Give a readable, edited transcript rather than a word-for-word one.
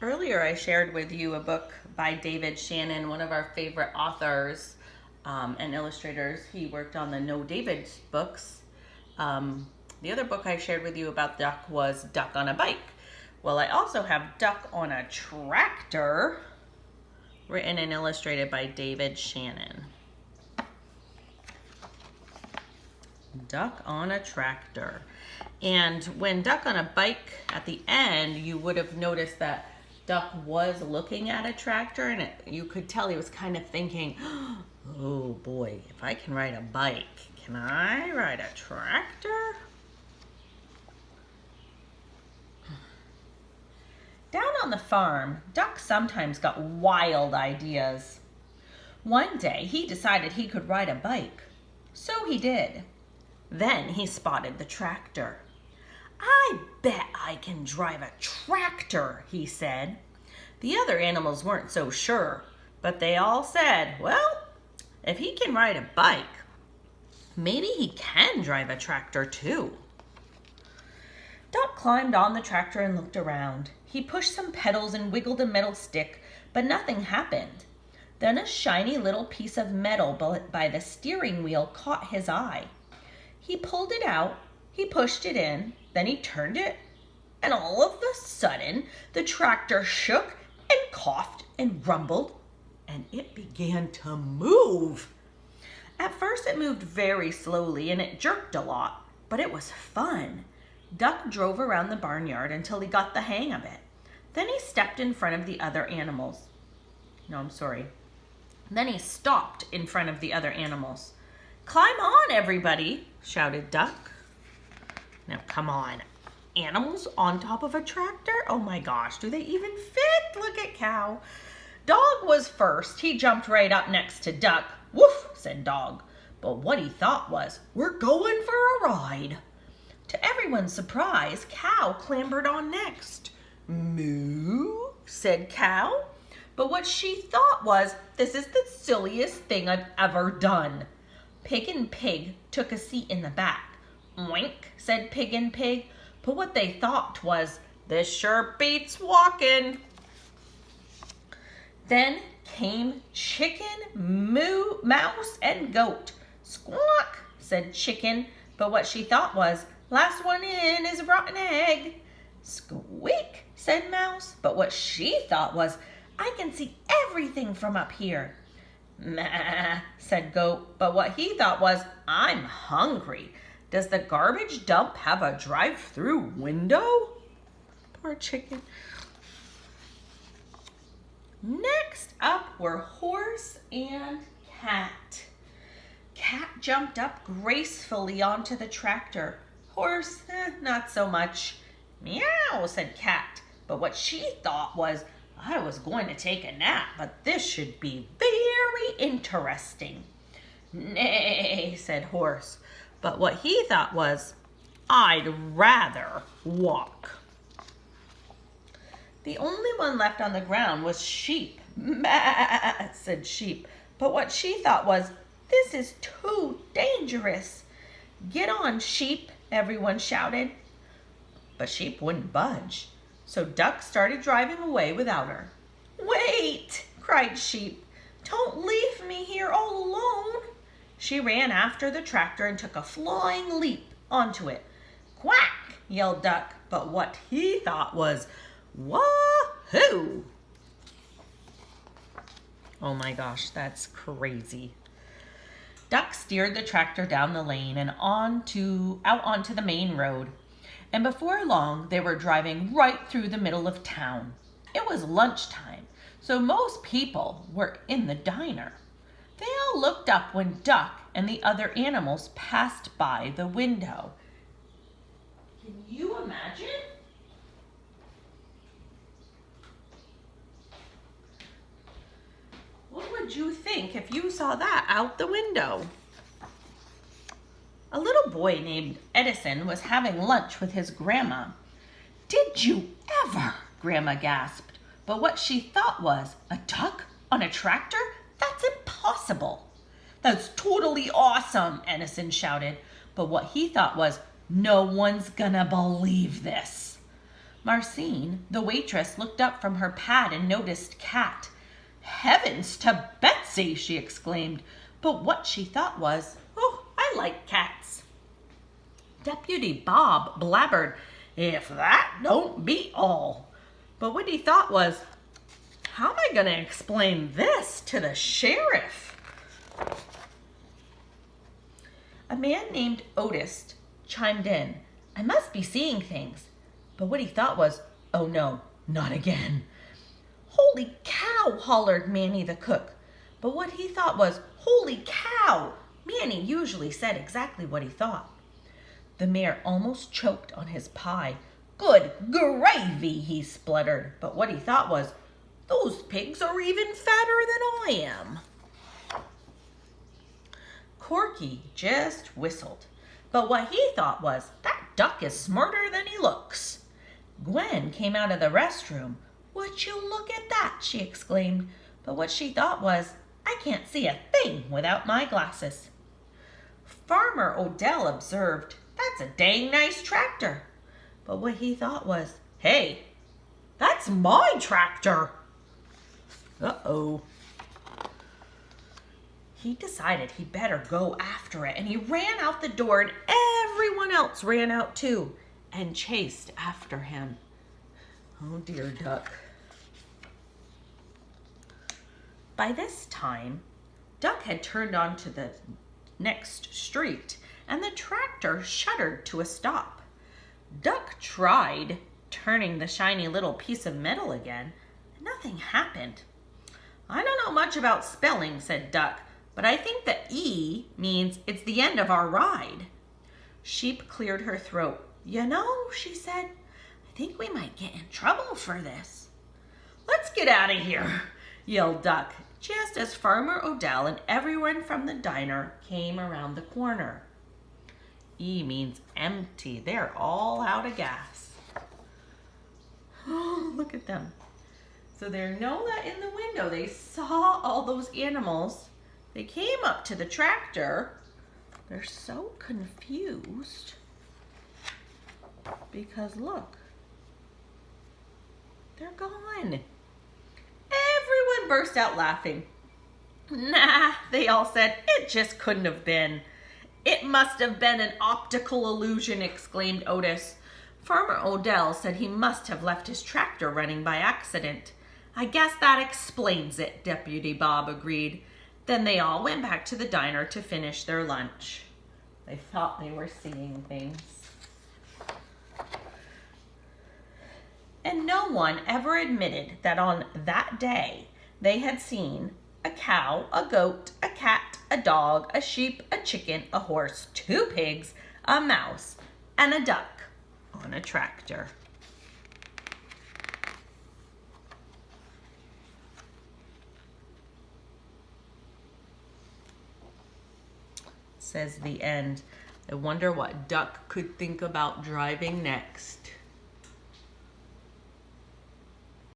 Earlier, I shared with you a book by David Shannon, one of our favorite authors and illustrators. He worked on the No David books. The other book I shared with you about Duck was Duck on a Bike. Well, I also have Duck on a Tractor, written and illustrated by David Shannon. Duck on a Tractor. And when Duck on a Bike, at the end, you would have noticed that Duck was looking at a tractor, and you could tell he was kind of thinking, oh boy, if I can ride a bike, can I ride a tractor? Down on the farm, Duck sometimes got wild ideas. One day, he decided he could ride a bike. So he did. Then he spotted the tractor. I bet I can drive a tractor, he said. The other animals weren't so sure, but they all said, well, if he can ride a bike, maybe he can drive a tractor too. Duck climbed on the tractor and looked around. He pushed some pedals and wiggled a metal stick, but nothing happened. Then a shiny little piece of metal by the steering wheel caught his eye. He pulled it out, he pushed it in, then he turned it, and all of a sudden, the tractor shook and coughed and rumbled, and it began to move. At first, it moved very slowly, and it jerked a lot, but it was fun. Duck drove around the barnyard until he got the hang of it. Then he stepped in front of the other animals. Then he stopped in front of the other animals. Climb on, everybody, shouted Duck. Now, come on. Animals on top of a tractor? Oh my gosh, do they even fit? Look at Cow. Dog was first. He jumped right up next to Duck. Woof, said Dog. But what he thought was, we're going for a ride. To everyone's surprise, Cow clambered on next. Moo, said Cow. But what she thought was, this is the silliest thing I've ever done. Pig and Pig took a seat in the back. Oink, said Pig and Pig. But what they thought was, this sure beats walking. Then came Chicken, Moo, Mouse, and Goat. Squawk, said Chicken. But what she thought was, last one in is a rotten egg. Squeak, said Mouse. But what she thought was, I can see everything from up here. Meh, said Goat. But what he thought was, I'm hungry. Does the garbage dump have a drive-through window? Poor Chicken. Next up were Horse and Cat. Cat jumped up gracefully onto the tractor. Horse, not so much. Meow, said Cat. But what she thought was, I was going to take a nap, but this should be very interesting. Nay, said Horse. But what he thought was, I'd rather walk. The only one left on the ground was Sheep. Bah, said Sheep. But what she thought was, this is too dangerous. Get on, Sheep, everyone shouted. But Sheep wouldn't budge. So Duck started driving away without her. Wait, cried Sheep. Don't leave me here all alone. She ran after the tractor and took a flying leap onto it. Quack, yelled Duck, but what he thought was, wahoo! Oh my gosh, that's crazy. Duck steered the tractor down the lane and out onto the main road. And before long, they were driving right through the middle of town. It was lunchtime, so most people were in the diner. They all looked up when Duck and the other animals passed by the window. Can you imagine? What would you think if you saw that out the window? A little boy named Edison was having lunch with his grandma. Did you ever? Grandma gasped. But what she thought was, a duck on a tractor? That's impossible. That's totally awesome, Edison shouted. But what he thought was, no one's gonna believe this. Marcine, the waitress, looked up from her pad and noticed Cat. "Heavens to Betsy!" she exclaimed. But what she thought was, "Oh, I like cats." Deputy Bob blabbered, "If that don't beat all." But what he thought was, "How am I going to explain this to the sheriff?" A man named Otis chimed in, "I must be seeing things." But what he thought was, "Oh no, not again." "Holy cow," hollered Manny the cook. But what he thought was, "Holy cow." Manny usually said exactly what he thought. The mayor almost choked on his pie. "Good gravy," he spluttered. But what he thought was, "Those pigs are even fatter than I am." Corky just whistled. But what he thought was, "That duck is smarter than he looks." Gwen came out of the restroom. "Would you look at that?" she exclaimed. But what she thought was, "I can't see a thing without my glasses." Farmer Odell observed, "That's a dang nice tractor." But what he thought was, "Hey, that's my tractor." Uh-oh. He decided he better go after it, and he ran out the door, and everyone else ran out too and chased after him. Oh dear, Duck. By this time, Duck had turned onto the next street, and the tractor shuddered to a stop. Duck tried turning the shiny little piece of metal again, and nothing happened. "I don't know much about spelling," said Duck, "but I think the E means it's the end of our ride." Sheep cleared her throat. "You know," she said, "I think we might get in trouble for this." "Let's get out of here," yelled Duck, just as Farmer Odell and everyone from the diner came around the corner. E means empty. They're all out of gas. Oh, look at them. So they know that in the window they saw all those animals. They came up to the tractor. They're so confused because look, they're gone. Everyone burst out laughing. "Nah," they all said, "it just couldn't have been." "It must have been an optical illusion," exclaimed Otis. Farmer Odell said he must have left his tractor running by accident. "I guess that explains it," Deputy Bob agreed. Then they all went back to the diner to finish their lunch. They thought they were seeing things. And no one ever admitted that on that day they had seen a cow, a goat, a cat, a dog, a sheep, a chicken, a horse, 2 pigs, a mouse, and a duck on a tractor. Says the end. I wonder what Duck could think about driving next.